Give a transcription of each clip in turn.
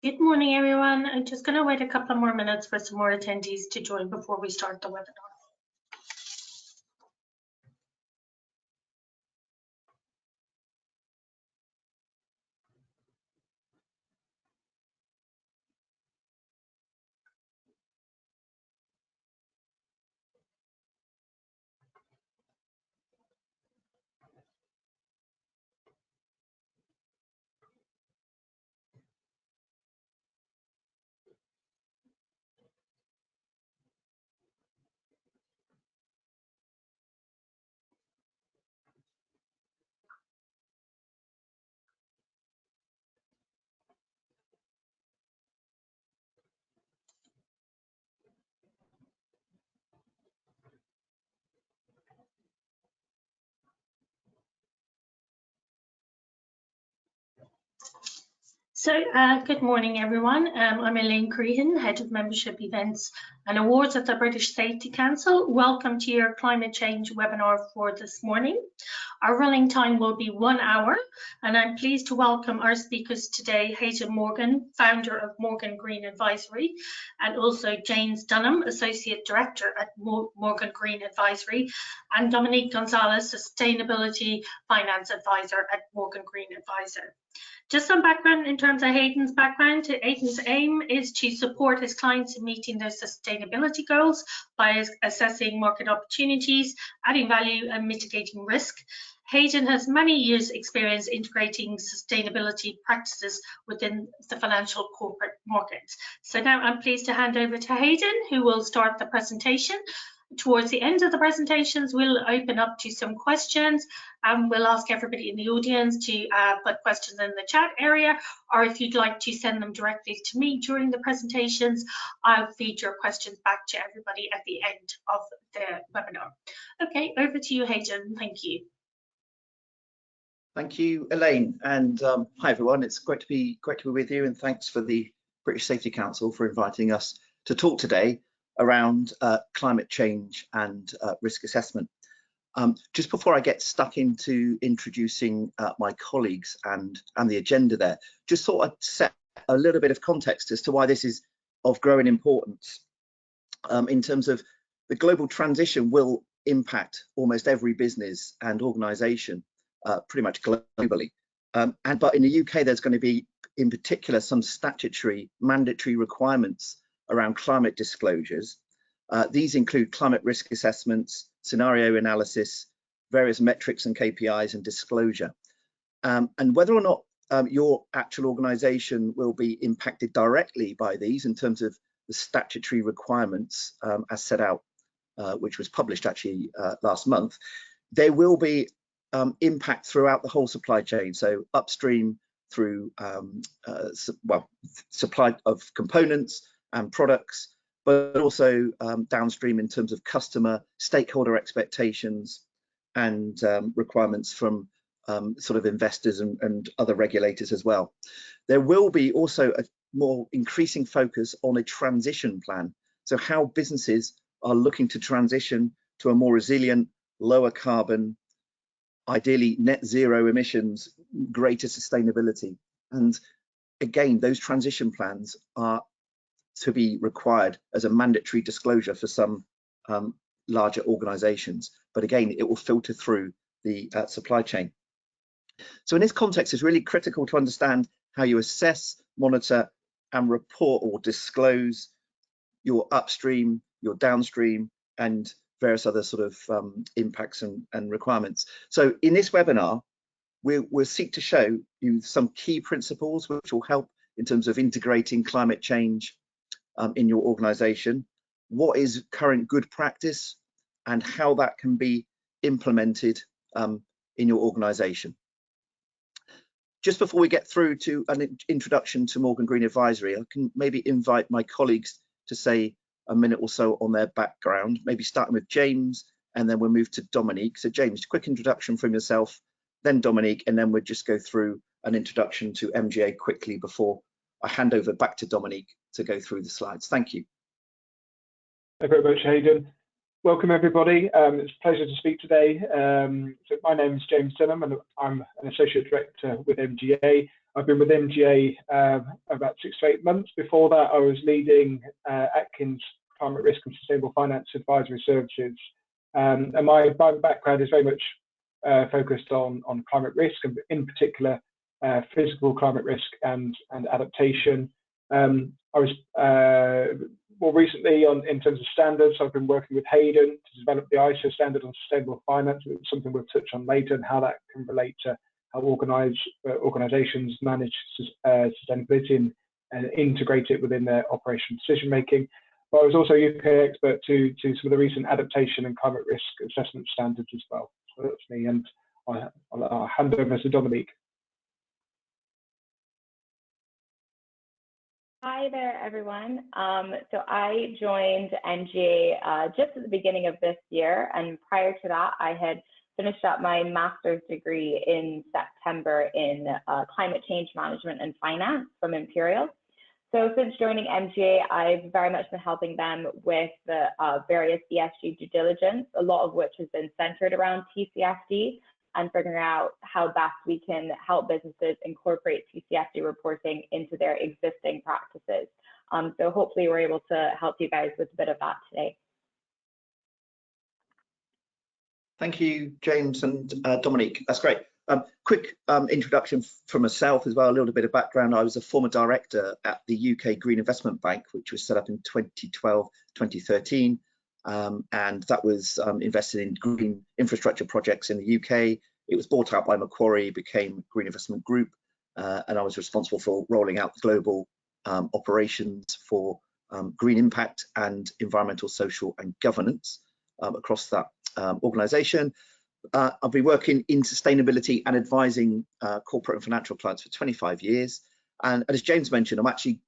Good morning, everyone. I'm just going to wait a couple more minutes for some more attendees to join before we start the webinar. Good morning, everyone. I'm Elaine Crehan, Head of Membership Events and Awards at the British Safety Council. Welcome to your climate change webinar for this morning. Our running time will be 1 hour, and I'm pleased to welcome our speakers today, Hayden Morgan, founder of Morgan Green Advisory, and also James Dunham, Associate Director at Morgan Green Advisory, and Dominique Gonzalez, Sustainability Finance Advisor at Morgan Green Advisor. Just some background in terms of Hayden's background. Hayden's aim is to support his clients in meeting their sustainability goals by assessing market opportunities, adding value and mitigating risk. Hayden has many years' experience integrating sustainability practices within the financial corporate markets. So now I'm pleased to hand over to Hayden, who will start the presentation. Towards the end of the presentations, we'll open up to some questions, and we'll ask everybody in the audience to put questions in the chat area, or if you'd like to send them directly to me during the presentations, I'll feed your questions back to everybody at the end of the webinar. Okay, over to you, Hayden. Thank you. Thank you, Elaine, and hi everyone. It's great to be with you, and thanks for the British Safety Council for inviting us to talk today around climate change and risk assessment. Just before I get stuck into introducing my colleagues and the agenda there, just thought I'd set a little bit of context as to why this is of growing importance. In terms of the global transition will impact almost every business and organisation pretty much globally. But in the UK, there's going to be, in particular, some statutory mandatory requirements around climate disclosures. These include climate risk assessments, scenario analysis, various metrics and KPIs, and disclosure. And whether or not your actual organisation will be impacted directly by these in terms of the statutory requirements as set out, which was published actually last month, there will be impact throughout the whole supply chain. So upstream through supply of components and products, but also downstream in terms of customer stakeholder expectations and requirements from sort of investors and other regulators as well. There will be also a more increasing focus on a transition plan. So how businesses are looking to transition to a more resilient, lower carbon, ideally net zero emissions, greater sustainability. And again, those transition plans are to be required as a mandatory disclosure for some larger organizations. But again, it will filter through the supply chain. So in this context, it's really critical to understand how you assess, monitor, and report or disclose your upstream, your downstream, and various other sort of impacts and requirements. So in this webinar, we'll seek to show you some key principles which will help in terms of integrating climate change in your organization, what is current good practice, and how that can be implemented in your organization. Just before we get through to an introduction to Morgan Green Advisory, I can maybe invite my colleagues to say a minute or so on their background, maybe starting with James, and then we'll move to Dominique. So James, quick introduction from yourself, then Dominique, and then we'll just go through an introduction to MGA quickly before I hand over back to Dominique to go through the slides. Thank you. Thank you very much, Hayden. Welcome everybody. It's a pleasure to speak today. So my name is James Denham and I'm an Associate Director with MGA. I've been with MGA about 6 to 8 months. Before that, I was leading Atkins Climate Risk and Sustainable Finance Advisory Services. And my background is very much focused on climate risk, and in particular, physical climate risk and adaptation. I was more recently in terms of standards, I've been working with Hayden to develop the ISO standard on sustainable finance. It's something we'll touch on later, and how that can relate to how organizations manage sustainability and integrate it within their operational decision making. But I was also a UK expert to some of the recent adaptation and climate risk assessment standards as well. So that's me, and I'll hand over to Dominique. Hi there, everyone. So I joined MGA just at the beginning of this year, and prior to that, I had finished up my master's degree in September in climate change management and finance from Imperial. So since joining MGA, I've very much been helping them with the various ESG due diligence, a lot of which has been centered around TCFD, and figuring out how best we can help businesses incorporate TCFD reporting into their existing practices. So hopefully we're able to help you guys with a bit of that today. Thank you, James and Dominique. That's great. Quick introduction from myself as well, a little bit of background. I was a former director at the UK Green Investment Bank, which was set up in 2012, 2013. And that was invested in green infrastructure projects in the UK. It was bought out by Macquarie, became Green Investment Group, and I was responsible for rolling out the global operations for green impact and environmental, social and governance across that organisation. I've been working in sustainability and advising corporate and financial clients for 25 years. And as James mentioned, I'm actually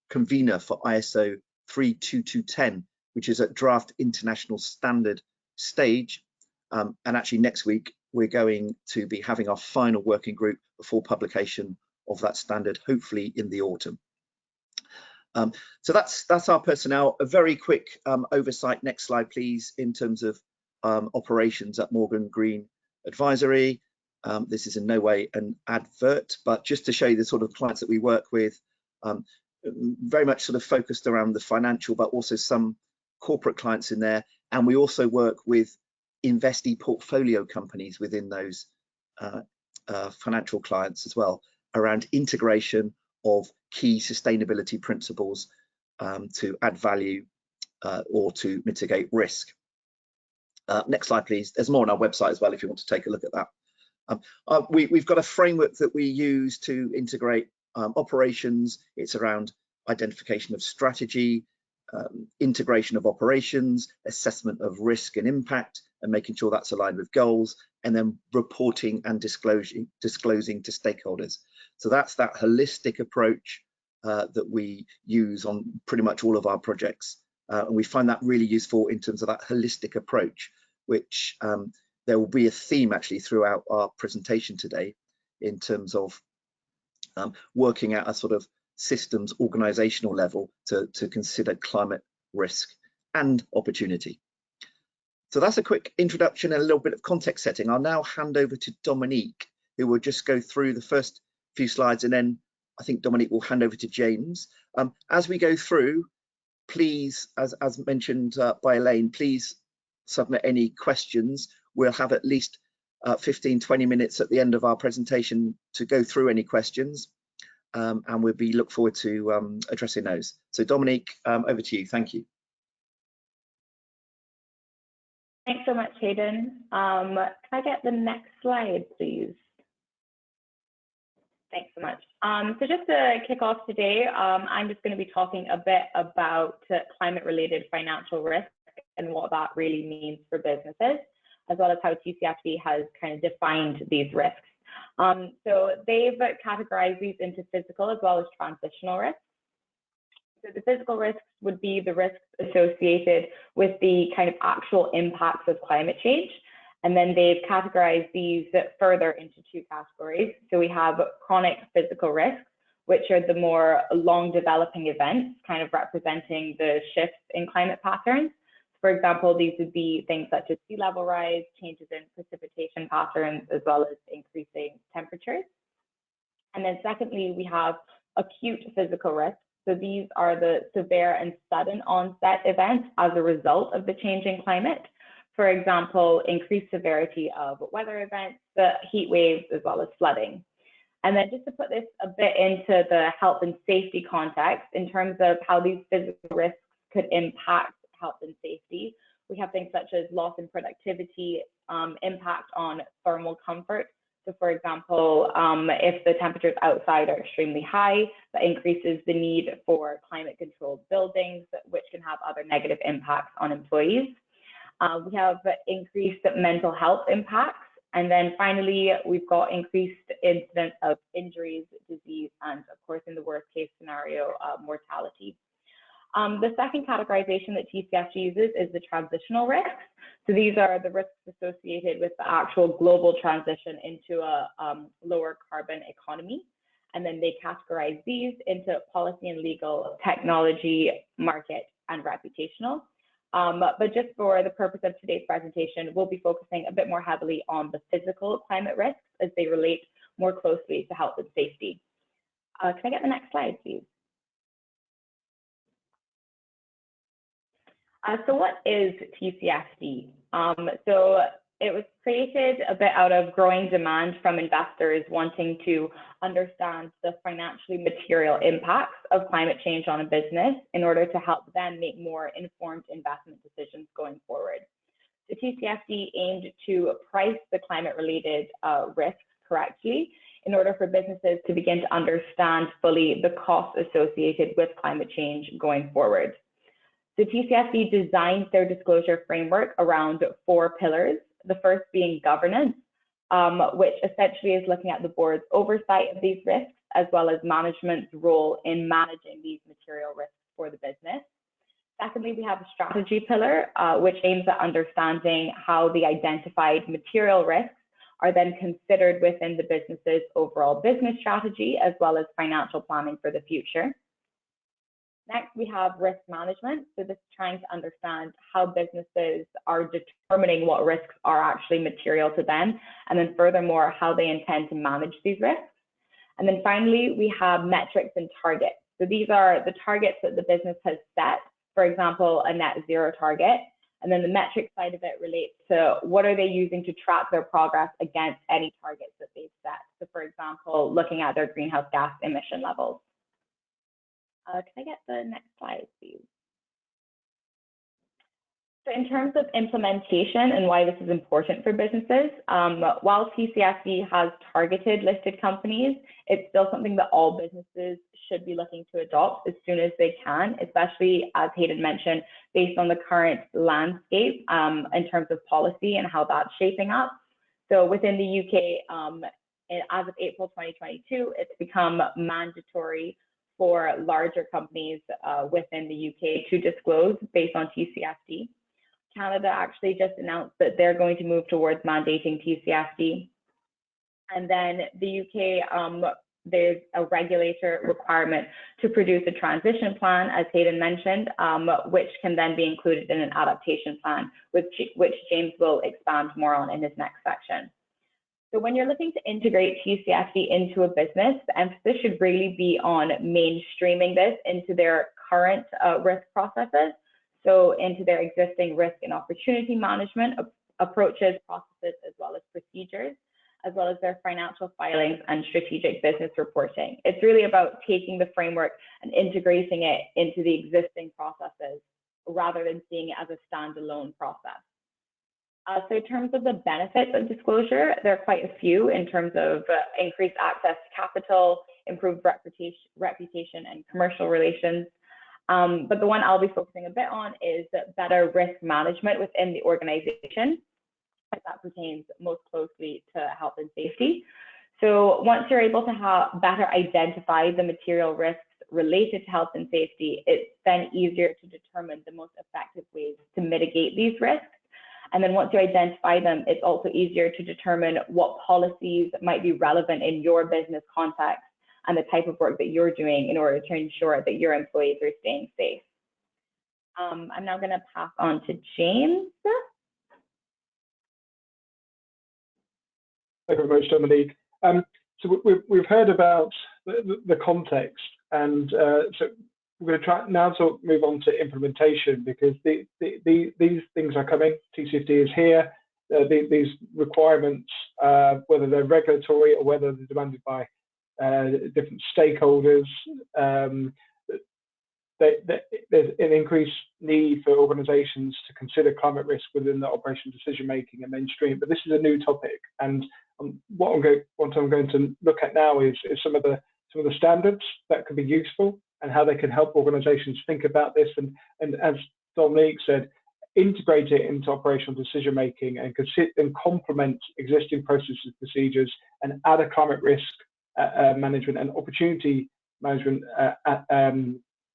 convener for ISO 32210, which is at draft international standard stage. And actually next week, we're going to be having our final working group before publication of that standard, hopefully in the autumn. So that's our personnel. A very quick oversight, next slide please, in terms of operations at Morgan Green Advisory. This is in no way an advert, but just to show you the sort of clients that we work with, very much sort of focused around the financial, but also some corporate clients in there. And we also work with investee portfolio companies within those financial clients as well, around integration of key sustainability principles to add value or to mitigate risk. Next slide, please. There's more on our website as well if you want to take a look at that. We've got a framework that we use to integrate operations. It's around identification of strategy, integration of operations, assessment of risk and impact, and making sure that's aligned with goals, and then reporting and disclosing to stakeholders. So that's that holistic approach that we use on pretty much all of our projects. And we find that really useful in terms of that holistic approach, which there will be a theme actually throughout our presentation today in terms of working at a sort of systems organizational level to consider climate risk and opportunity. So that's a quick introduction and a little bit of context setting. I'll now hand over to Dominique, who will just go through the first few slides, and then I think Dominique will hand over to James. As we go through, please, as mentioned by Elaine, please submit any questions. We'll have at least 15-20 minutes at the end of our presentation to go through any questions, and we'll look forward to addressing those. So Dominique, over to you. Thank you. Thanks so much, Hayden. Can I get the next slide, please? Thanks so much. So just to kick off today, I'm just going to be talking a bit about climate-related financial risk and what that really means for businesses, as well as how TCFD has kind of defined these risks. So they've categorized these into physical as well as transitional risks. So the physical risks would be the risks associated with the kind of actual impacts of climate change. And then they've categorized these further into two categories. So we have chronic physical risks, which are the more long developing events, kind of representing the shifts in climate patterns. For example, these would be things such as sea level rise, changes in precipitation patterns, as well as increasing temperatures. And then secondly, we have acute physical risks. So these are the severe and sudden onset events as a result of the changing climate. For example, increased severity of weather events, the heat waves, as well as flooding. And then just to put this a bit into the health and safety context, in terms of how these physical risks could impact health and safety, we have things such as loss in productivity, impact on thermal comfort. So for example, if the temperatures outside are extremely high, that increases the need for climate controlled buildings, which can have other negative impacts on employees. We have increased mental health impacts. And then finally, we've got increased incidence of injuries, disease, and of course, in the worst case scenario, mortality. The second categorization that TCFD uses is the transitional risks. So these are the risks associated with the actual global transition into a lower carbon economy. And then they categorize these into policy and legal, technology, market, and reputational. But just for the purpose of today's presentation, we'll be focusing a bit more heavily on the physical climate risks as they relate more closely to health and safety. Can I get the next slide, please? So what is TCFD? So it was created a bit out of growing demand from investors wanting to understand the financially material impacts of climate change on a business in order to help them make more informed investment decisions going forward. The TCFD aimed to price the climate-related risks correctly in order for businesses to begin to understand fully the costs associated with climate change going forward. So TCFD designed their disclosure framework around 4 pillars, the first being governance, which essentially is looking at the board's oversight of these risks, as well as management's role in managing these material risks for the business. Secondly, we have a strategy pillar, which aims at understanding how the identified material risks are then considered within the business's overall business strategy, as well as financial planning for the future. Next, we have risk management. So this is trying to understand how businesses are determining what risks are actually material to them, and then furthermore, how they intend to manage these risks. And then finally, we have metrics and targets. So these are the targets that the business has set, for example, a net zero target. And then the metric side of it relates to what are they using to track their progress against any targets that they've set. So for example, looking at their greenhouse gas emission levels. Can I get the next slide, please? So in terms of implementation and why this is important for businesses, while TCFD has targeted listed companies, it's still something that all businesses should be looking to adopt as soon as they can, especially, as Hayden mentioned, based on the current landscape in terms of policy and how that's shaping up. So within the UK, as of April 2022, it's become mandatory for larger companies within the UK to disclose based on TCFD. Canada actually just announced that they're going to move towards mandating TCFD. And then the UK, there's a regulator requirement to produce a transition plan, as Hayden mentioned, which can then be included in an adaptation plan, which James will expand more on in his next section. So when you're looking to integrate TCFD into a business, the emphasis should really be on mainstreaming this into their current risk processes, so into their existing risk and opportunity management approaches, processes, as well as procedures, as well as their financial filings and strategic business reporting. It's really about taking the framework and integrating it into the existing processes rather than seeing it as a standalone process. So in terms of the benefits of disclosure, there are quite a few in terms of increased access to capital, improved reputation and commercial relations. But the one I'll be focusing a bit on is better risk management within the organization, as that pertains most closely to health and safety. So once you're able to better identify the material risks related to health and safety, it's then easier to determine the most effective ways to mitigate these risks. And then once you identify them, it's also easier to determine what policies might be relevant in your business context and the type of work that you're doing in order to ensure that your employees are staying safe. I'm now going to pass on to James. Thank you very much, Dominique. So we've heard about the context, and so we're going to try now to move on to implementation, because these things are coming. TCFD is here. These requirements, whether they're regulatory or whether they're demanded by different stakeholders, there's an increased need for organisations to consider climate risk within the operational decision making and mainstream. But this is a new topic, and what I'm going to look at now is some of the standards that can be useful and how they can help organisations think about this, and as Dominique said, integrate it into operational decision making and complement existing processes and procedures, and add a climate risk management and opportunity management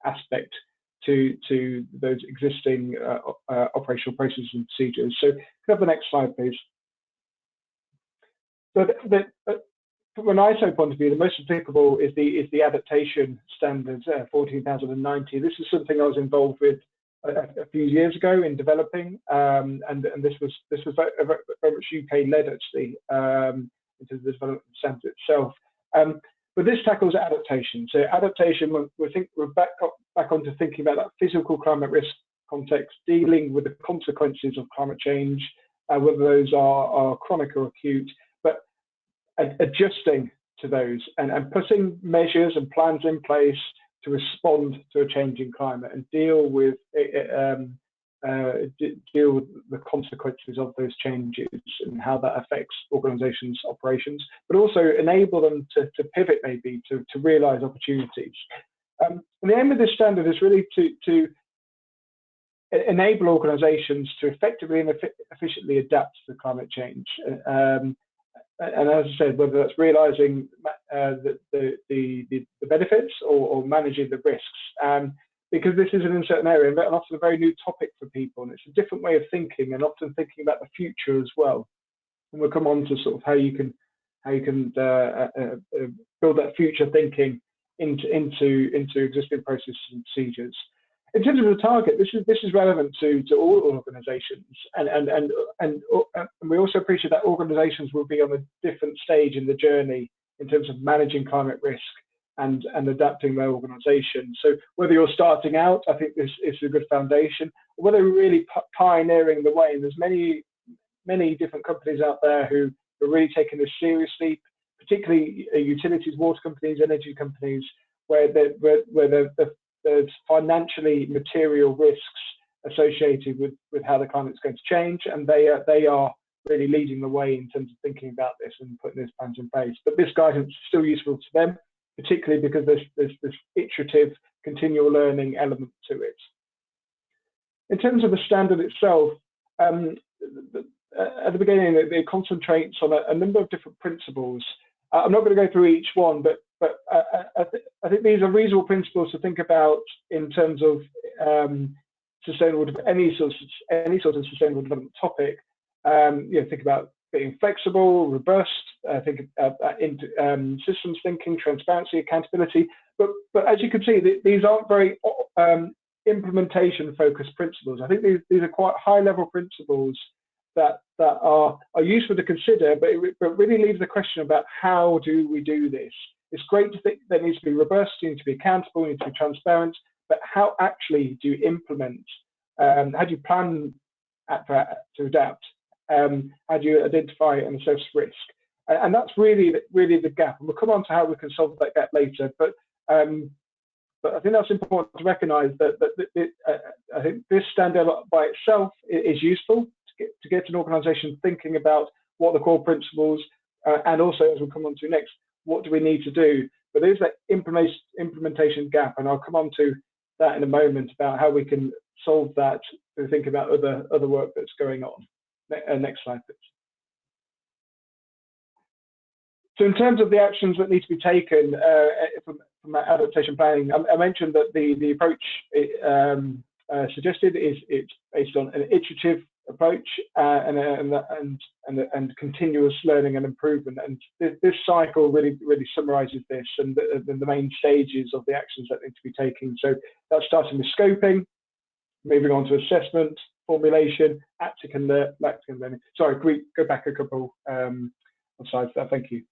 aspect to those existing operational processes and procedures. So can I have the next slide, please? So from an ISO point of view, the most applicable is the adaptation standards 14090. This is something I was involved with a few years ago in developing, and this was very much UK led actually into the development standard itself. But this tackles adaptation. So adaptation, we're back onto thinking about that physical climate risk context, dealing with the consequences of climate change, whether those are chronic or acute, but adjusting to those and putting measures and plans in place to respond to a changing climate and deal with the consequences of those changes and how that affects organisations' operations, but also enable them to pivot, maybe to realise opportunities. And the aim of this standard is really to enable organisations to effectively and efficiently adapt to climate change. And as I said, whether that's realising the benefits or managing the risks. Because this is an uncertain area and often a very new topic for people, and it's a different way of thinking and often thinking about the future as well. And we'll come on to sort of how you can build that future thinking into existing processes and procedures. In terms of the target, this is relevant to all organisations, and we also appreciate that organisations will be on a different stage in the journey in terms of managing climate risk and adapting their organisation. So whether you're starting out, I think this is a good foundation, or whether you're really pioneering the way. And there's many different companies out there who are really taking this seriously, particularly utilities, water companies, energy companies, where there's financially material risks associated with how the climate's going to change, and they are really leading the way in terms of thinking about this and putting these plans in place. But this guidance is still useful to them, particularly because there's this iterative, continual learning element to it. In terms of the standard itself, at the beginning, it concentrates on a number of different principles. I'm not going to go through each one, but I think these are reasonable principles to think about in terms of sustainable, any sort of sustainable development topic. Think about being flexible, robust, think into systems thinking, transparency, accountability. But as you can see, these aren't very implementation-focused principles. I think these are quite high-level principles that are useful to consider, but really leaves the question about how do we do this. It's great to think there needs to be robust, you need to be accountable, you need to be transparent, but how actually do you implement? How do you plan to adapt? How do you identify and assess risk? And that's really the gap. And we'll come on to how we can solve that gap later. But I think that's important to recognise that I think this standard by itself is useful to get an organisation thinking about what the core principles, and also, as we'll come on to next, what do we need to do? But there's that implementation gap, and I'll come on to that in a moment about how we can solve that to think about other work that's going on. Next slide, please. So in terms of the actions that need to be taken from adaptation planning, I mentioned that the approach suggested it's based on an iterative approach and continuous learning and improvement. And this cycle really summarises this and the main stages of the actions that need to be taken. So that's starting with scoping, Moving on to assessment, formulation, active and learning. Sorry, go back a couple slides there. Thank you.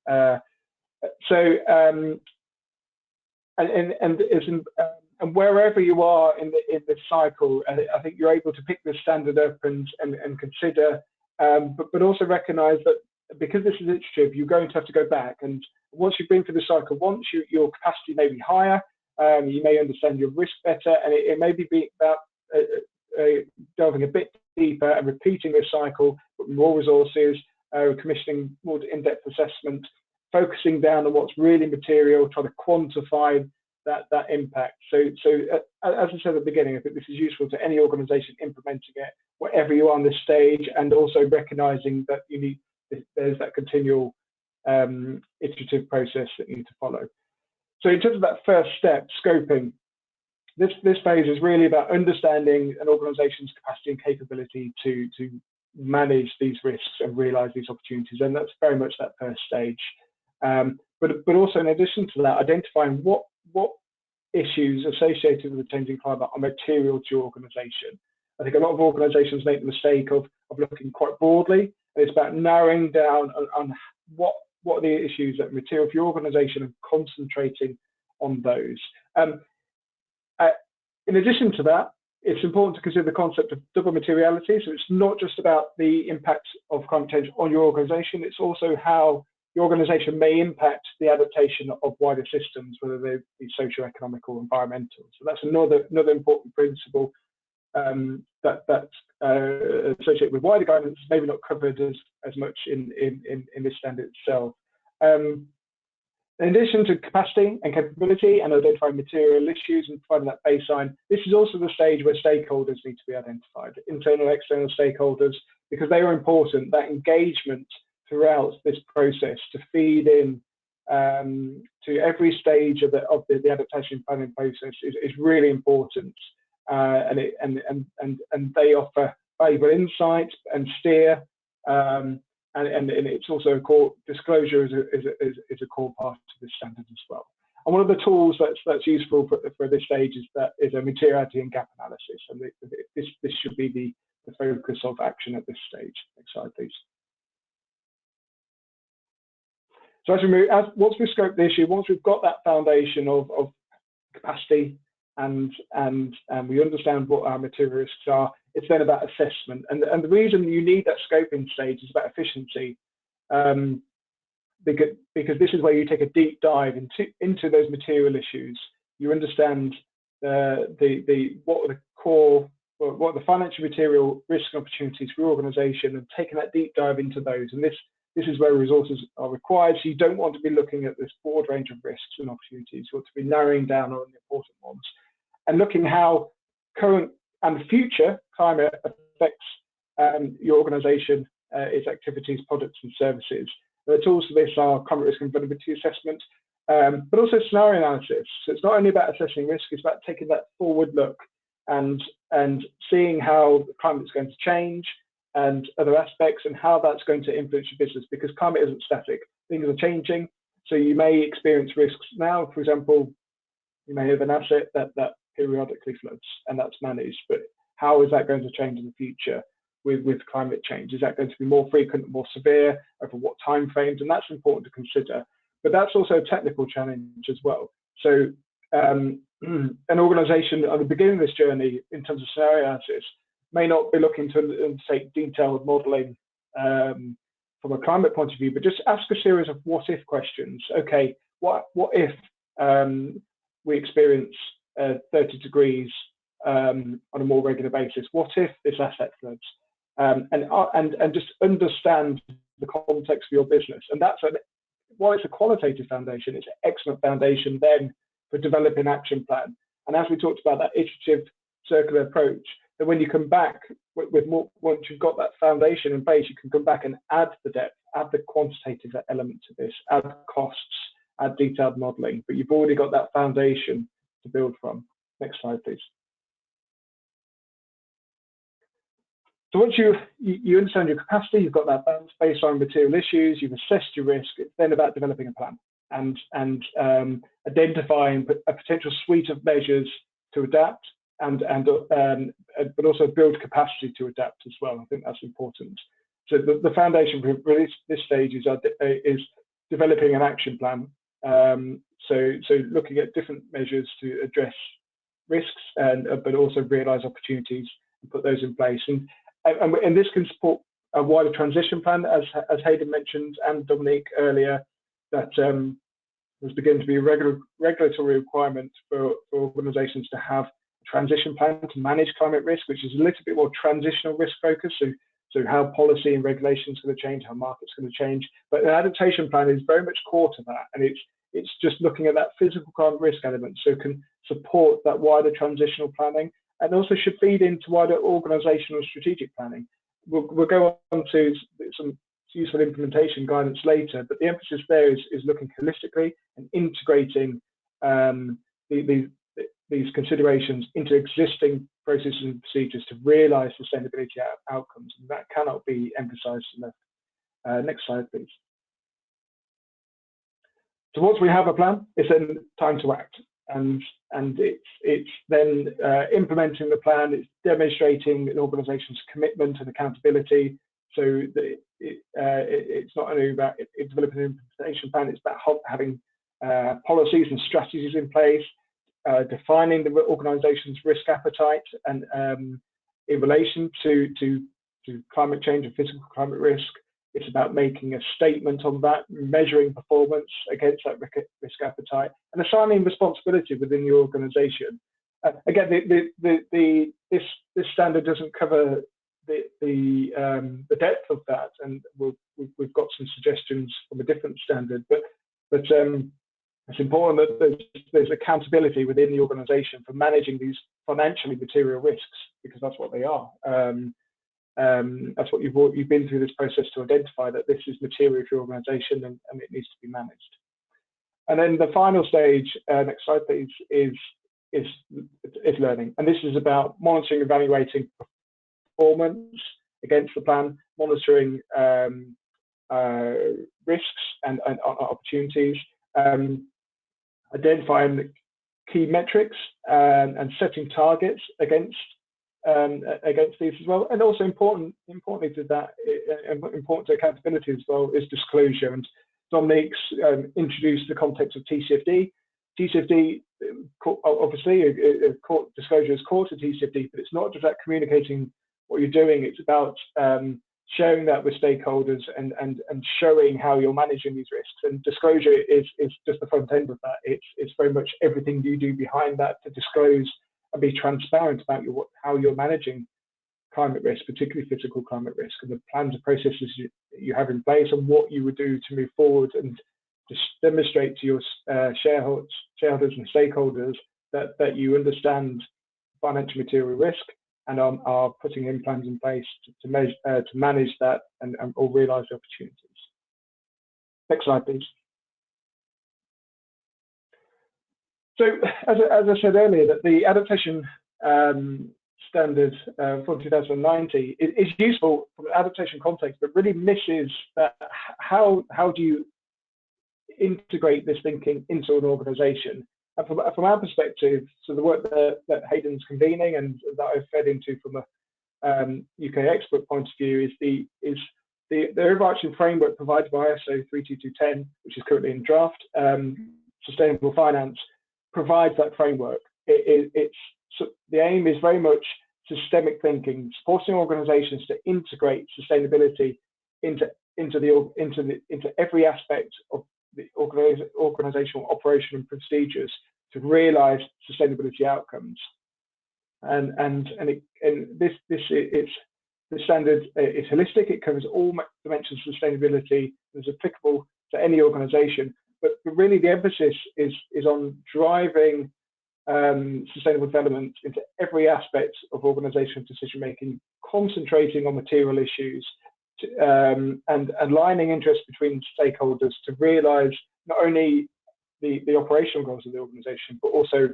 And wherever you are in the cycle, I think you're able to pick the standard up and consider, but also recognise that because this is iterative, you're going to have to go back. And once you've been through the cycle, once your capacity may be higher, you may understand your risk better, and it may be about delving a bit deeper and repeating this cycle, putting more resources, commissioning more in-depth assessment, focusing down on what's really material, trying to quantify that impact. So as I said at the beginning, I think this is useful to any organisation implementing it, wherever you are on this stage, and also recognising that there's that continual iterative process that you need to follow. So in terms of that first step, scoping, this phase is really about understanding an organisation's capacity and capability to manage these risks and realise these opportunities, and that's very much that first stage. But also, in addition to that, identifying what issues associated with the changing climate are material to your organisation. I think a lot of organisations make the mistake of looking quite broadly, and it's about narrowing down on what are the issues that are material for your organisation and concentrating on those. In addition to that, it's important to consider the concept of double materiality. So it's not just about the impact of climate change on your organisation, it's also how the organisation may impact the adaptation of wider systems, whether they be socio-economic or environmental. So that's another important principle that's associated with wider guidance, maybe not covered as much in this standard itself. In addition to capacity and capability and identifying material issues and providing that baseline, this is also the stage where stakeholders need to be identified, internal and external stakeholders, because they are important. That engagement throughout this process to feed in to every stage of the adaptation planning process is really important, and they offer valuable insight and steer, and it's also a core disclosure is a core part of this standard as well. And one of the tools that's useful for this stage is a materiality and gap analysis, and this should be the focus of action at this stage. Next slide, please. So once we scope the issue, once we've got that foundation of capacity and we understand what our material risks are, it's then about assessment. And the reason you need that scoping stage is about efficiency, because this is where you take a deep dive into those material issues. You understand what are the financial material risk and opportunities for your organisation, and taking that deep dive into those. And this is where resources are required. So you don't want to be looking at this broad range of risks and opportunities. You want to be narrowing down on the important ones and looking how current and future climate affects your organisation, its activities, products and services. The tools for this are climate risk and vulnerability assessment, but also scenario analysis. So it's not only about assessing risk, it's about taking that forward look and seeing how the climate is going to change and other aspects, and how that's going to influence your business, because climate isn't static. Things are changing. So you may experience risks now. For example, you may have an asset that periodically floods, and that's managed. But how is that going to change in the future with climate change? Is that going to be more frequent, more severe, over what time frames? And that's important to consider. But that's also a technical challenge as well. So an organisation at the beginning of this journey, in terms of scenario analysis, may not be looking to undertake detailed modelling from a climate point of view, but just ask a series of what-if questions. Okay, what if we experience 30 degrees on a more regular basis? What if this asset floods? And just understand the context of your business. And while it's a qualitative foundation, it's an excellent foundation then for developing an action plan. And as we talked about, that iterative circular approach, that when you come back with more, once you've got that foundation in place, you can come back and add the depth, add the quantitative element to this, add costs, add detailed modelling. But you've already got that foundation to build from. Next slide, please. So once you understand your capacity, you've got that baseline material issues, you've assessed your risk, it's then about developing a plan and identifying a potential suite of measures to adapt but also build capacity to adapt as well. I think that's important. So the foundation for this stage is developing an action plan. So looking at different measures to address risks but also realise opportunities and put those in place. And this can support a wider transition plan, as Hayden mentioned and Dominique earlier, that there's beginning to be a regulatory requirement for organisations to have a transition plan to manage climate risk, which is a little bit more transitional risk focused. So how policy and regulation is going to change, how markets are going to change. But the adaptation plan is very much core to that, and it's just looking at that physical climate risk element, so it can support that wider transitional planning, and also should feed into wider organisational strategic planning. We'll go on to some useful implementation guidance later, but the emphasis there is looking holistically and integrating these considerations into existing processes and procedures to realise sustainability outcomes, and that cannot be emphasised enough. Next slide, please. So once we have a plan, it's then time to act, and it's then implementing the plan. It's demonstrating an organisation's commitment and accountability. So that it's not only about developing an implementation plan; it's about having policies and strategies in place, defining the organisation's risk appetite, and in relation to climate change and physical climate risk. It's about making a statement on that, measuring performance against that risk appetite, and assigning responsibility within the organisation. Again, this standard doesn't cover the depth of that, and we've got some suggestions from a different standard. But it's important that there's accountability within the organisation for managing these financially material risks, because that's what they are. That's what you've been through this process to identify that this is material for your organisation, and it needs to be managed. And then the final stage, next slide please, is learning, and this is about monitoring, evaluating performance against the plan, monitoring risks and opportunities, identifying key metrics and setting targets against these as well. And also importantly to that, important to accountability as well, is disclosure. And Dominique's introduced the context of TCFD. TCFD, obviously, disclosure is core to TCFD, but it's not just about communicating what you're doing. It's about sharing that with stakeholders and showing how you're managing these risks. And disclosure is just the front end of that. It's very much everything you do behind that to disclose and be transparent about how you're managing climate risk, particularly physical climate risk, and the plans and processes you have in place, and what you would do to move forward, and just demonstrate to your shareholders and stakeholders that you understand financial material risk and are putting in plans in place to manage that or realise the opportunities. Next slide, please. So, as I said earlier, that the adaptation standard for 2090 is useful from an adaptation context, but really misses how do you integrate this thinking into an organisation. And from our perspective, so the work that Hayden's convening and that I've fed into from a UK expert point of view is the overarching framework provided by ISO 32210, which is currently in draft. Sustainable finance provides that framework. The aim is very much systemic thinking, supporting organisations to integrate sustainability into every aspect of the organisational operation and procedures to realise sustainability outcomes. This standard is holistic. It covers all dimensions of sustainability. It's applicable to any organisation, but really the emphasis is on driving sustainable development into every aspect of organisational decision making, concentrating on material issues, and aligning interests between stakeholders to realise not only the operational goals of the organisation, but also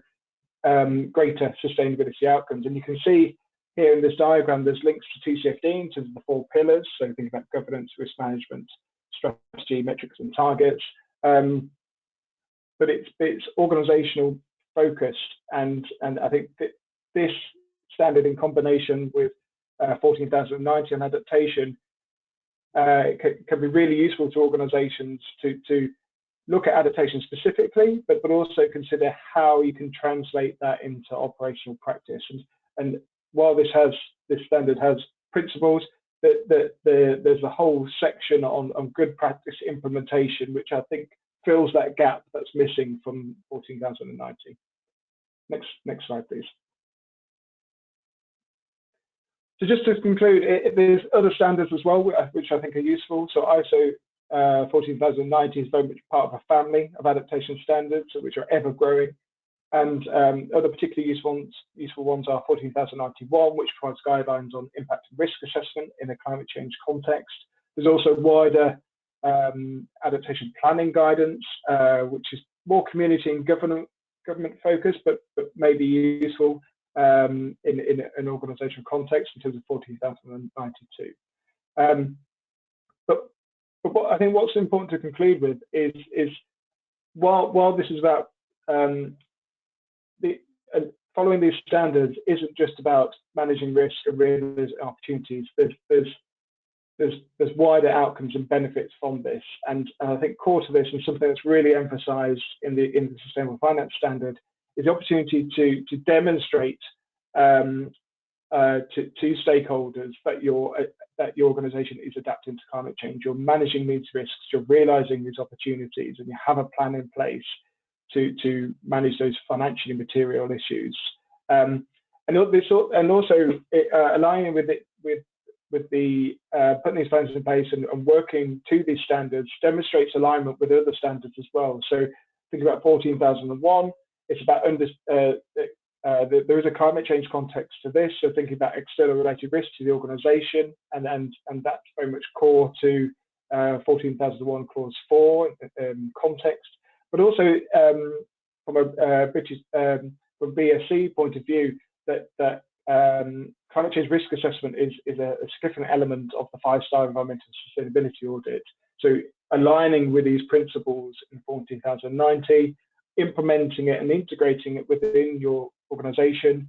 greater sustainability outcomes. And you can see here in this diagram, there's links to TCFD, into the 4 pillars. So think about governance, risk management, strategy, metrics, and targets. But it's organisational focused, and I think that this standard in combination with 14090 on adaptation can be really useful to organizations to look at adaptation specifically, but also consider how you can translate that into operational practice. And while this standard has principles, there's a whole section on good practice implementation, which I think fills that gap that's missing from 14090. Next slide, please. So just to conclude, there's other standards as well, which I think are useful. So ISO 14090 is very much part of a family of adaptation standards, which are ever growing. And other particularly useful ones are 14091, which provides guidelines on impact and risk assessment in a climate change context. There's also wider adaptation planning guidance, which is more community and government focused, but may be useful in an organizational context in terms of 14092. But what I think what's important to conclude with is while this is about following these standards isn't just about managing risk and realizing opportunities. There's wider outcomes and benefits from this, and I think core to this, and something that's really emphasised in the Sustainable Finance Standard, is the opportunity to demonstrate to stakeholders that your organisation is adapting to climate change. You're managing these risks, you're realising these opportunities, and you have a plan in place to manage those financially material issues, and also aligning with the putting these plans in place and working to these standards demonstrates alignment with other standards as well. So think about 14001. It's about there is a climate change context to this. So thinking about external related risks to the organisation, and that's very much core to 14001 clause 4 context. But also from a British from BSc point of view, that climate change risk assessment is a significant element of the 5-star environmental sustainability audit. So aligning with these principles in 14090, implementing it and integrating it within your organisation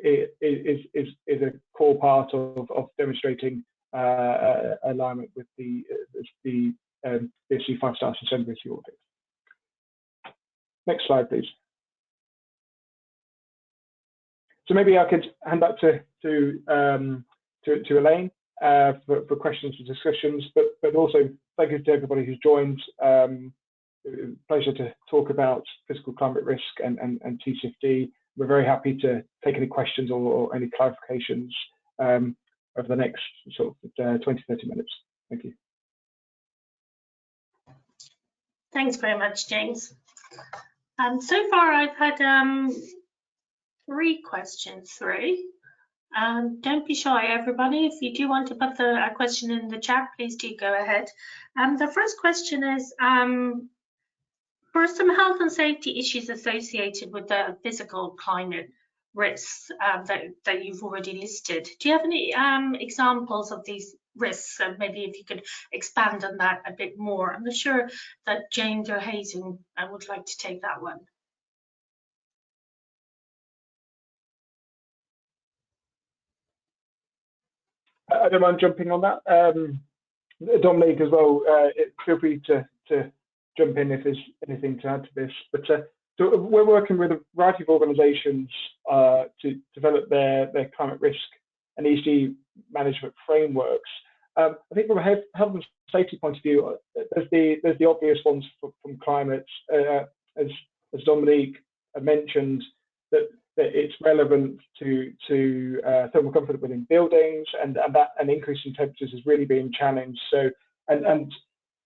is a core part of demonstrating alignment with the BSc 5-star sustainability audit. Next slide, please. So maybe I could hand back to Elaine for questions and discussions, but also thank you to everybody who's joined. Pleasure to talk about physical climate risk and TCFD. We're very happy to take any questions or any clarifications over the next sort of 20-30 minutes. Thank you. Thanks very much, James. So far, I've had 3 questions through. Don't be shy, everybody. If you do want to put a question in the chat, please do go ahead. The first question is, for some health and safety issues associated with the physical climate risks that you've already listed, do you have any examples of these risks? And maybe if you could expand on that a bit more. I'm not sure that James or Hazen would like to take that one. I don't mind jumping on that. Dominique as well, feel free to jump in if there's anything to add to this. But so we're working with a variety of organisations to develop their climate risk and ESG management frameworks. I think from a health and safety point of view, there's the obvious ones from climate, as Dominique mentioned, that it's relevant to thermal comfort within buildings, and increase in temperatures is really being challenged. So and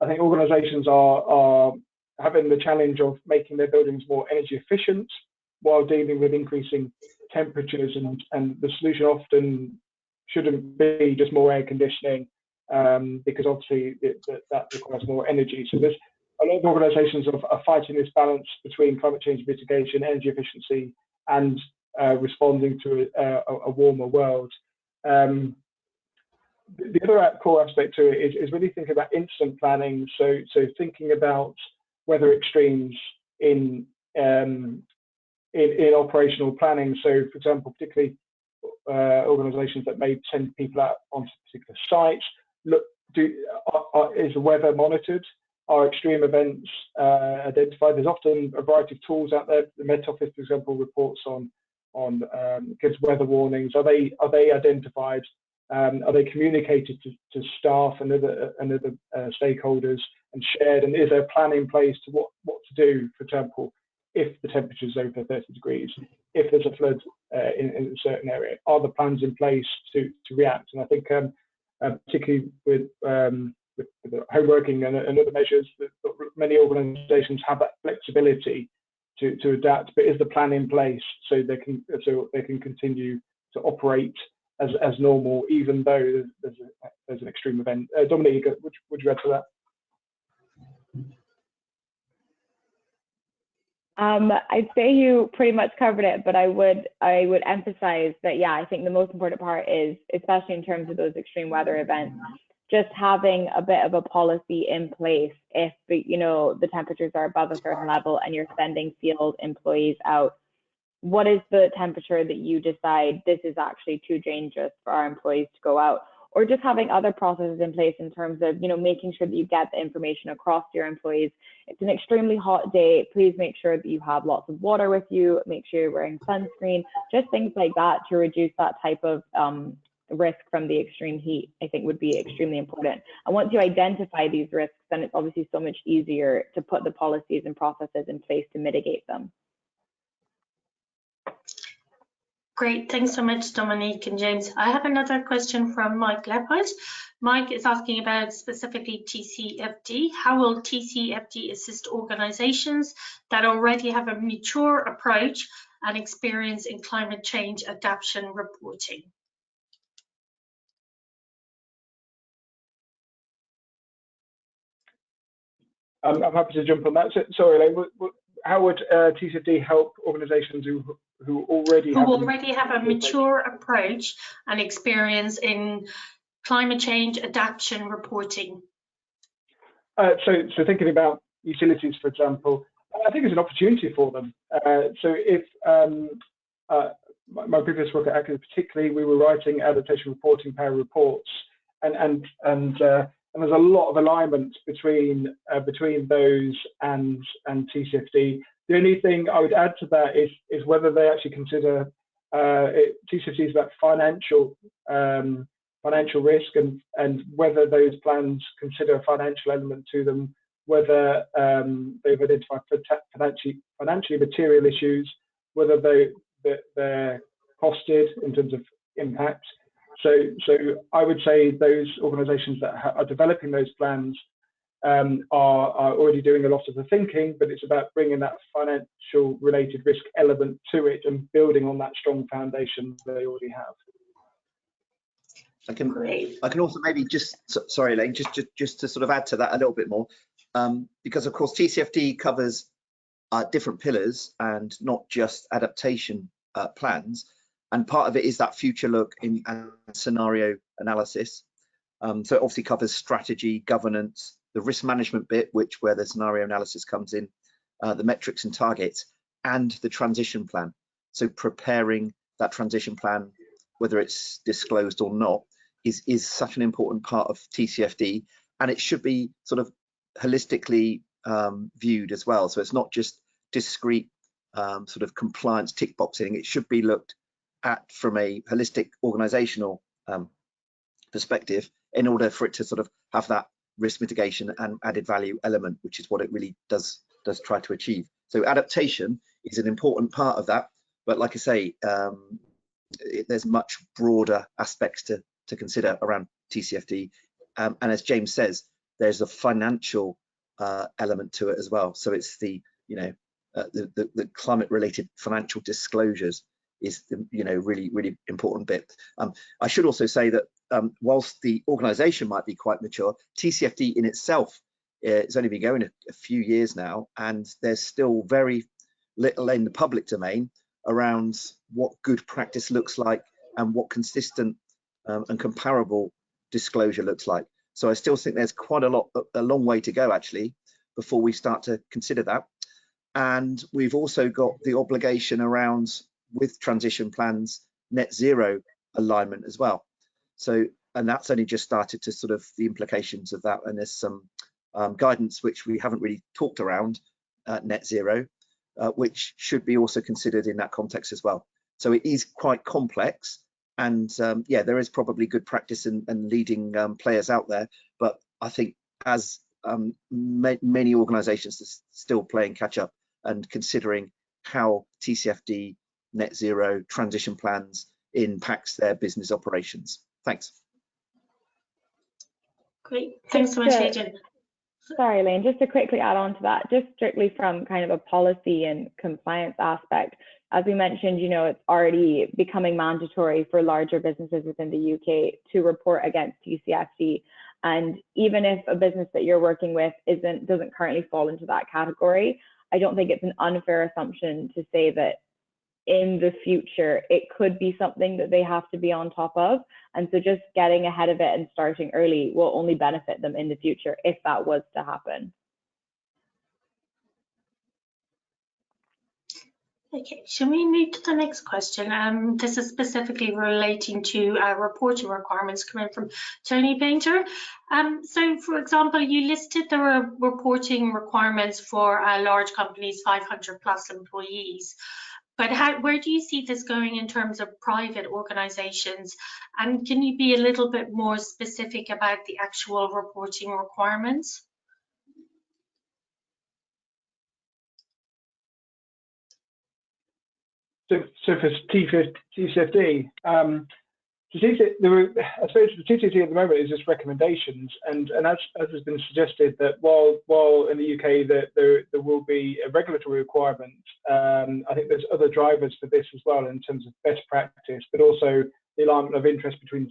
I think organisations are having the challenge of making their buildings more energy efficient while dealing with increasing temperatures, and the solution often shouldn't be just more air conditioning, because obviously that requires more energy. So there's a lot of organisations are fighting this balance between climate change mitigation, energy efficiency, and responding to a warmer world. The other core aspect to it is really thinking about incident planning. So thinking about weather extremes in in operational planning. So, for example, particularly organisations that may send people out onto particular sites, is the weather monitored? Are extreme events identified? There's often a variety of tools out there. The Met Office, for example, reports on gives weather warnings. Are they identified? Are they communicated to staff and other stakeholders and shared? And is there a plan in place to what to do, for example, if the temperature is over 30 degrees, if there's a flood in a certain area? Are the plans in place to react? And I think particularly with home working and other measures, that many organisations have that flexibility to adapt. But is the plan in place so they can continue to operate as normal, even though there's an extreme event? Dominique, would you add to that? I'd say you pretty much covered it, but I would emphasize that, yeah, I think the most important part is, especially in terms of those extreme weather events, just having a bit of a policy in place if the temperatures are above a certain level and you're sending field employees out. What is the temperature that you decide this is actually too dangerous for our employees to go out? Or just having other processes in place in terms of, making sure that you get the information across to your employees. It's an extremely hot day. Please make sure that you have lots of water with you. Make sure you're wearing sunscreen. Just things like that to reduce that type of risk from the extreme heat, I think would be extremely important. And once you identify these risks, then it's obviously so much easier to put the policies and processes in place to mitigate them. Great, thanks so much, Dominique and James. I have another question from Mike Leppard. Mike is asking about specifically TCFD. How will TCFD assist organisations that already have a mature approach and experience in climate change adaptation reporting? I'm happy to jump on that. Sorry, Elaine, how would TCFD help organisations who already have a mature approach and experience in climate change adaptation reporting? So thinking about utilities, for example, I think it's an opportunity for them. So if my previous work at Academy, particularly, we were writing adaptation reporting power reports, and there's a lot of alignment between those and TCFD. The only thing I would add to that is whether they actually consider TCFD is about financial risk, and whether those plans consider a financial element to them, whether they've identified financially material issues, whether they're costed in terms of impact. So I would say those organisations that are developing those plans are already doing a lot of the thinking, but it's about bringing that financial related risk element to it and building on that strong foundation they already have. I can also maybe sorry, Elaine, just to sort of add to that a little bit more, because of course TCFD covers different pillars and not just adaptation plans. And part of it is that future look in scenario analysis. So it obviously covers strategy, governance, the risk management bit, where the scenario analysis comes in, the metrics and targets, and the transition plan. So preparing that transition plan, whether it's disclosed or not, is such an important part of TCFD, and it should be sort of holistically viewed as well. So it's not just discrete sort of compliance tick boxing. It should be looked at from a holistic organizational perspective in order for it to sort of have that risk mitigation and added value element, which is what it really does try to achieve. So adaptation is an important part of that, but like I say, there's much broader aspects to consider around TCFD, and as James says, there's a financial element to it as well. So it's the climate related financial disclosures is the really important bit. I should also say that whilst the organization might be quite mature, TCFD in itself it's only been going a few years now, and there's still very little in the public domain around what good practice looks like and what consistent and comparable disclosure looks like. So I still think there's quite a long way to go actually before we start to consider that. And we've also got the obligation around, with transition plans, net zero alignment as well. So, and that's only just started to sort of the implications of that. And there's some guidance which we haven't really talked around net zero, which should be also considered in that context as well. So it is quite complex. And yeah, there is probably good practice and leading players out there. But I think as many organizations are still playing catch up and considering how TCFD net zero transition plans impacts their business operations. Thanks. Great, thanks so much, Adrian. Sorry, Elaine, just to quickly add on to that, just strictly from kind of a policy and compliance aspect, as we mentioned, you know, it's already becoming mandatory for larger businesses within the UK to report against TCFD. And even if a business that you're working with doesn't currently fall into that category, I don't think it's an unfair assumption to say that in the future, it could be something that they have to be on top of. And so just getting ahead of it and starting early will only benefit them in the future if that was to happen. Okay, shall we move to the next question? This is specifically relating to reporting requirements coming from Tony Painter. So, for example, you listed the reporting requirements for large companies, 500 plus employees. But where do you see this going in terms of private organizations? And can you be a little bit more specific about the actual reporting requirements? So for TCFD, I suppose the TCFD at the moment is just recommendations, and as has been suggested, that while in the UK that there will be a regulatory requirement, I think there's other drivers for this as well in terms of best practice, but also the alignment of interest between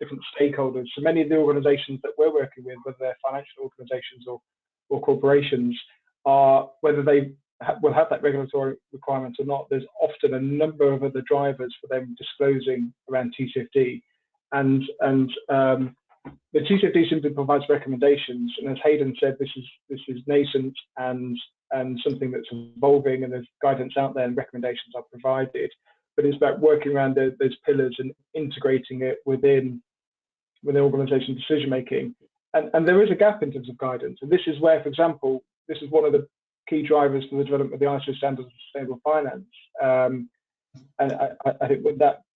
different stakeholders. So many of the organisations that we're working with, whether they're financial organisations or corporations, whether they will have that regulatory requirement or not, there's often a number of other drivers for them disclosing around TCFD. And the TCFD simply provides recommendations. And as Hayden said, this is nascent and something that's evolving, and there's guidance out there and recommendations are provided. But it's about working around those pillars and integrating it within organisation decision making. And there is a gap in terms of guidance. And this is where, for example, this is one of the key drivers for the development of the ISO standards of sustainable finance. And I think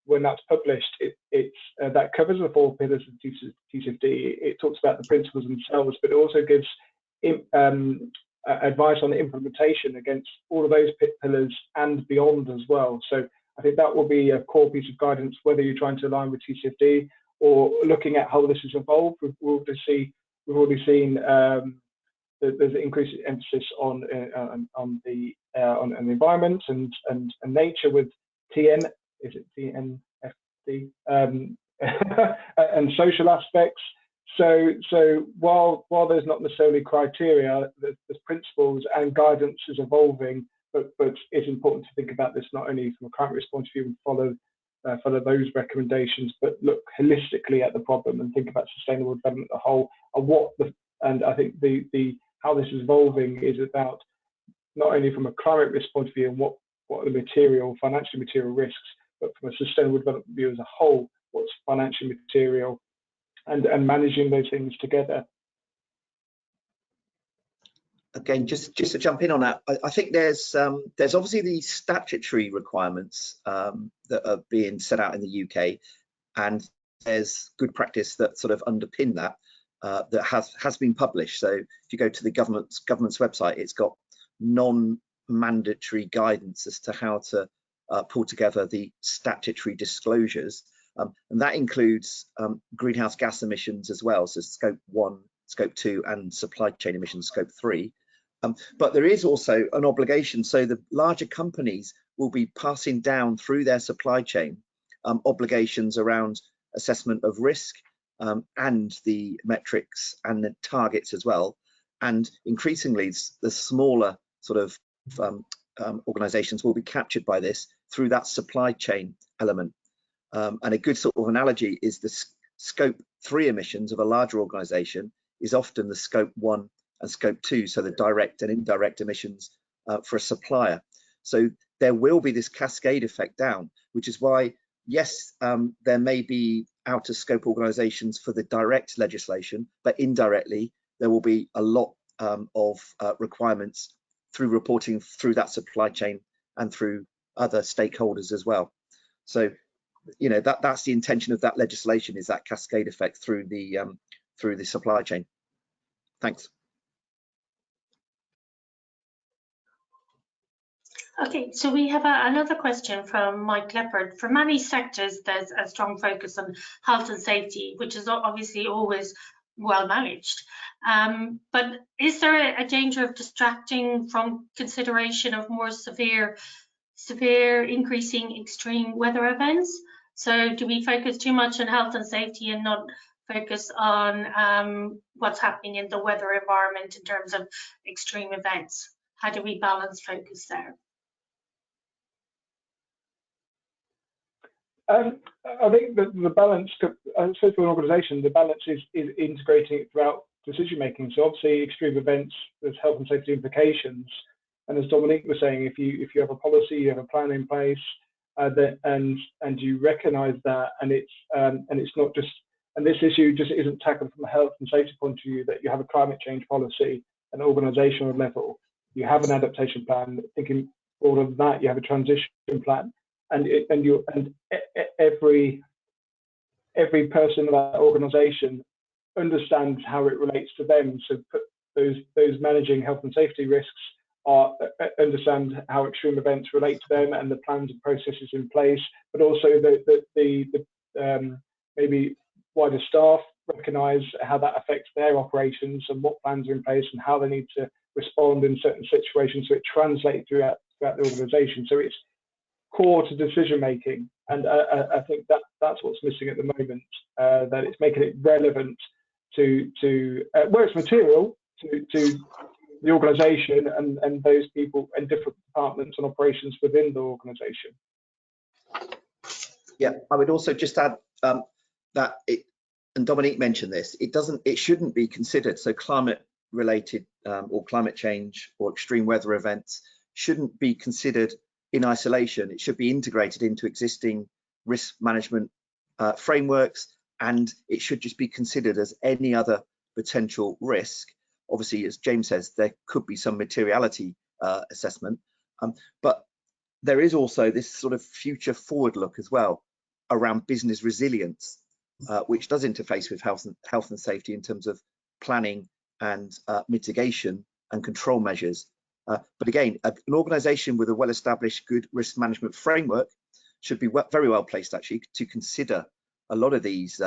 when that's published, that covers the 4 pillars of TCFD. It talks about the principles themselves, but it also gives advice on the implementation against all of those pillars and beyond as well. So I think that will be a core piece of guidance, whether you're trying to align with TCFD or looking at how this has evolved. We've already seen there's an increased emphasis on the environment and nature with TN, is it TNFD, and social aspects. So while there's not necessarily criteria, there's principles and guidance is evolving, but it's important to think about this not only from a climate risk point of view and follow those recommendations, but look holistically at the problem and think about sustainable development as a whole. And I think how this is evolving is about not only from a climate risk point of view and what are the financially material risks, but from a sustainable development view as a whole, what's financially material, and managing those things together. Again, just to jump in on that, I think there's obviously these statutory requirements that are being set out in the UK, and there's good practice that sort of underpin that. That has been published. So if you go to the government's website, it's got non-mandatory guidance as to how to pull together the statutory disclosures, and that includes greenhouse gas emissions as well, so scope 1, scope 2, and supply chain emissions, scope 3. But there is also an obligation, so the larger companies will be passing down through their supply chain obligations around assessment of risk, and the metrics and the targets as well. And increasingly, the smaller sort of organizations will be captured by this through that supply chain element. And a good sort of analogy is the scope 3 emissions of a larger organization is often the scope 1 and scope 2, so the direct and indirect emissions for a supplier. So there will be this cascade effect down, which is why, yes, there may be out of scope organisations for the direct legislation, but indirectly there will be a lot of requirements through reporting through that supply chain and through other stakeholders as well. So, you know, that's the intention of that legislation, is that cascade effect through the supply chain. Thanks. Okay, so we have another question from Mike Leopard. For many sectors, there's a strong focus on health and safety, which is obviously always well managed. But is there a danger of distracting from consideration of more severe increasing extreme weather events? So do we focus too much on health and safety and not focus on what's happening in the weather environment in terms of extreme events? How do we balance focus there? I think that the balance, I suppose for an organisation, the balance is integrating it throughout decision making. So obviously, extreme events, there's health and safety implications, and as Dominique was saying, if you have a policy, you have a plan in place, and you recognise that, and it's not just, and this issue just isn't tackled from a health and safety point of view, that you have a climate change policy, an organisational level, you have an adaptation plan, thinking all of that, you have a transition plan. And every person in that organisation understands how it relates to them. So those managing health and safety risks understand how extreme events relate to them and the plans and processes in place. But also the maybe wider staff recognise how that affects their operations and what plans are in place and how they need to respond in certain situations. So it translates throughout the organisation. So it's core to decision making, and I think that's what's missing at the moment. That it's making it relevant to where it's material to the organisation and those people and different departments and operations within the organisation. Yeah, I would also just add that it, and Dominique mentioned this, it shouldn't be considered. So climate related or climate change or extreme weather events shouldn't be considered in isolation. It should be integrated into existing risk management frameworks, and it should just be considered as any other potential risk. Obviously, as James says, there could be some materiality assessment, but there is also this sort of future forward look as well around business resilience, which does interface with health and safety in terms of planning and mitigation and control measures. But again, an organisation with a well-established good risk management framework should be very well placed actually to consider a lot of these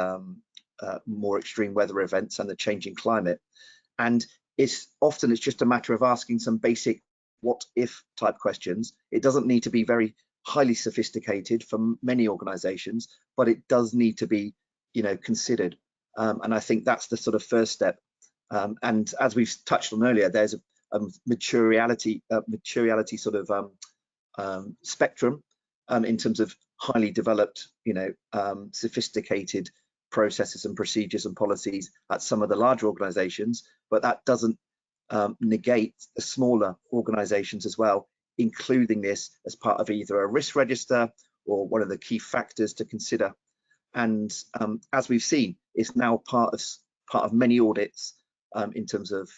more extreme weather events and the changing climate. And it's just a matter of asking some basic what if type questions. It doesn't need to be very highly sophisticated for many organisations, but it does need to be, you know, considered. And I think that's the sort of first step. And as we've touched on earlier, there's a materiality sort of spectrum in terms of highly developed, you know, sophisticated processes and procedures and policies at some of the larger organizations, but that doesn't negate the smaller organizations as well, including this as part of either a risk register or one of the key factors to consider. And as we've seen, it's now part of many audits in terms of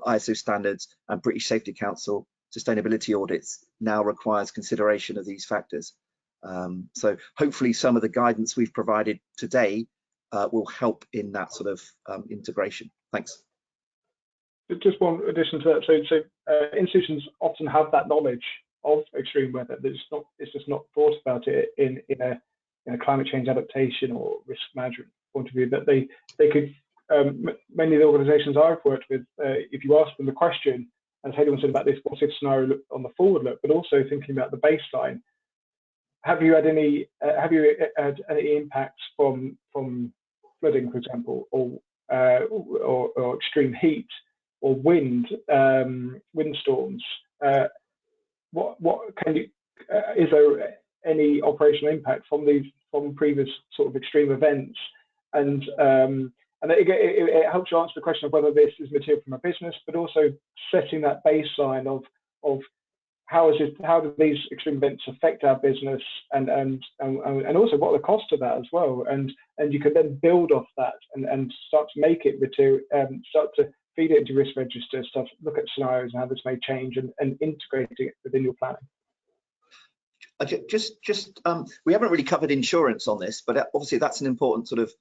ISO standards, and British Safety Council sustainability audits now requires consideration of these factors. So hopefully some of the guidance we've provided today will help in that sort of integration. Thanks. Just one addition to that. So institutions often have that knowledge of extreme weather. It's just not thought about it in a climate change adaptation or risk management point of view. That they could. Many of the organisations I've worked with, if you ask them the question, as Hayden said about this what if scenario on the forward look, but also thinking about the baseline, have you had any impacts from flooding, for example, or extreme heat or windstorms? What can you? Is there any operational impact from previous sort of extreme events? And it helps you answer the question of whether this is material from a business, but also setting that baseline of of how do these extreme events affect our business, and also what are the costs of that as well, and you can then build off that and start to make it start to feed it into risk register, start to look at scenarios and how this may change, and integrate it within your planning. We haven't really covered insurance on this, but obviously that's an important sort of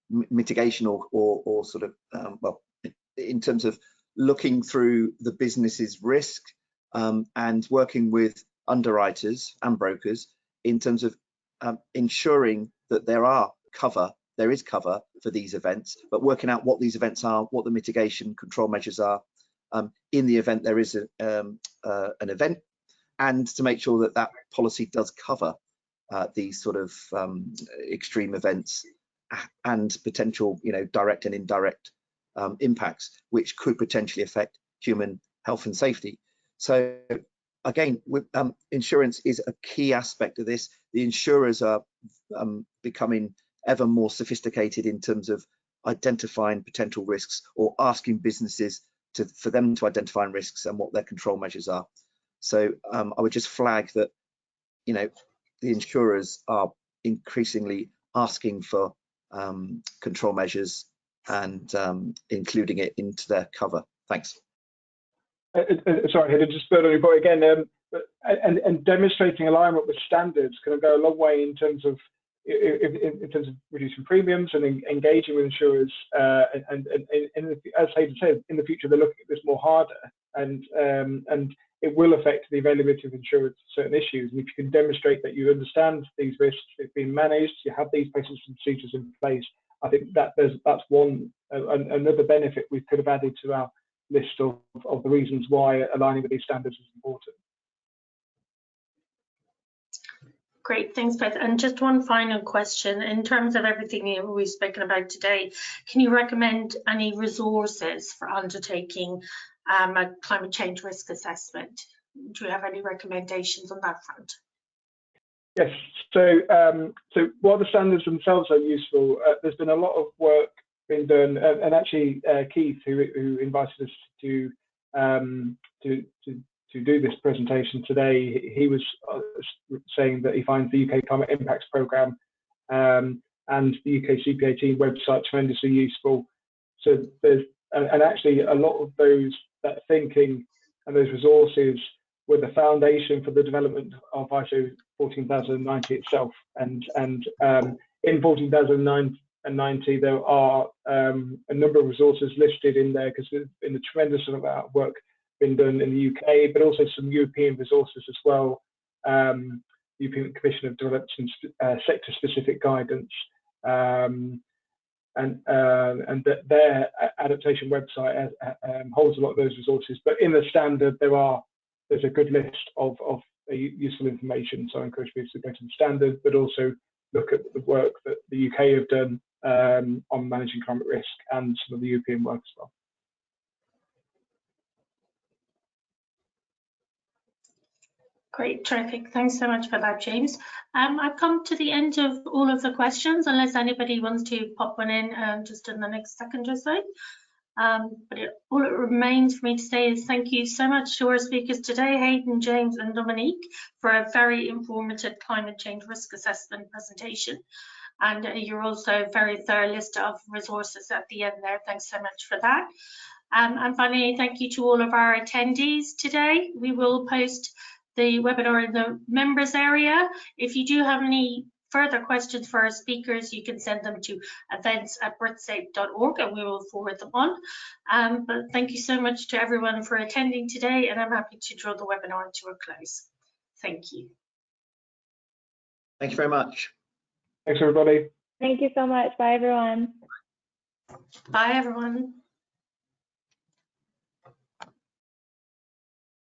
mitigation or sort of well, in terms of looking through the business's risk and working with underwriters and brokers in terms of ensuring that there is cover for these events, but working out what these events are, what the mitigation control measures are in the event there is an event, and to make sure that that policy does cover these sort of extreme events and potential, direct and indirect impacts, which could potentially affect human health and safety. So again, insurance is a key aspect of this. The insurers are becoming ever more sophisticated in terms of identifying potential risks or asking businesses for them to identify risks and what their control measures are. So I would just flag that, the insurers are increasingly asking for control measures and including it into their cover. Thanks. Sorry, I had to just build on your point again. And demonstrating alignment with standards can go a long way in terms of reducing premiums and engaging with insurers. And as Hayden said, in the future they're looking at this more harder, and it will affect the availability of insurance for certain issues. And if you can demonstrate that you understand these risks, it's been managed, you have these processes and procedures in place, I think that's another benefit we could have added to our list of the reasons why aligning with these standards is important. Great, thanks, Beth. And just one final question. In terms of everything we've spoken about today, can you recommend any resources for undertaking a climate change risk assessment? Do you have any recommendations on that front? Yes, so while the standards themselves are useful, there's been a lot of work being done, and actually Keith, who invited us to do this presentation today, he was saying that he finds the UK Climate Impacts Programme and the UK CPAT website tremendously useful. So and actually a lot of that thinking and those resources were the foundation for the development of ISO 14090 itself. And in 14090 there are a number of resources listed in there, because there's been a tremendous amount of work been done in the UK, but also some European resources as well. European Commission have developed some sector-specific guidance, and that their adaptation website holds a lot of those resources. But in the standard, there's a good list of useful information. So I encourage people to go to the standard, but also look at the work that the UK have done on managing climate risk and some of the European work as well. Great, terrific. Thanks so much for that, James. I've come to the end of all of the questions, unless anybody wants to pop one in just in the next second or so. But all it remains for me to say is thank you so much to our speakers today, Hayden, James and Dominique, for a very informative climate change risk assessment presentation. And you're also a very thorough list of resources at the end there. Thanks so much for that. And finally, thank you to all of our attendees today. We will post the webinar in the members area. If you do have any further questions for our speakers, you can send them to events@britsafe.org and we will forward them on. But thank you so much to everyone for attending today, and I'm happy to draw the webinar to a close. Thank you. Thank you very much. Thanks, everybody. Thank you so much. Bye, everyone. Bye, everyone.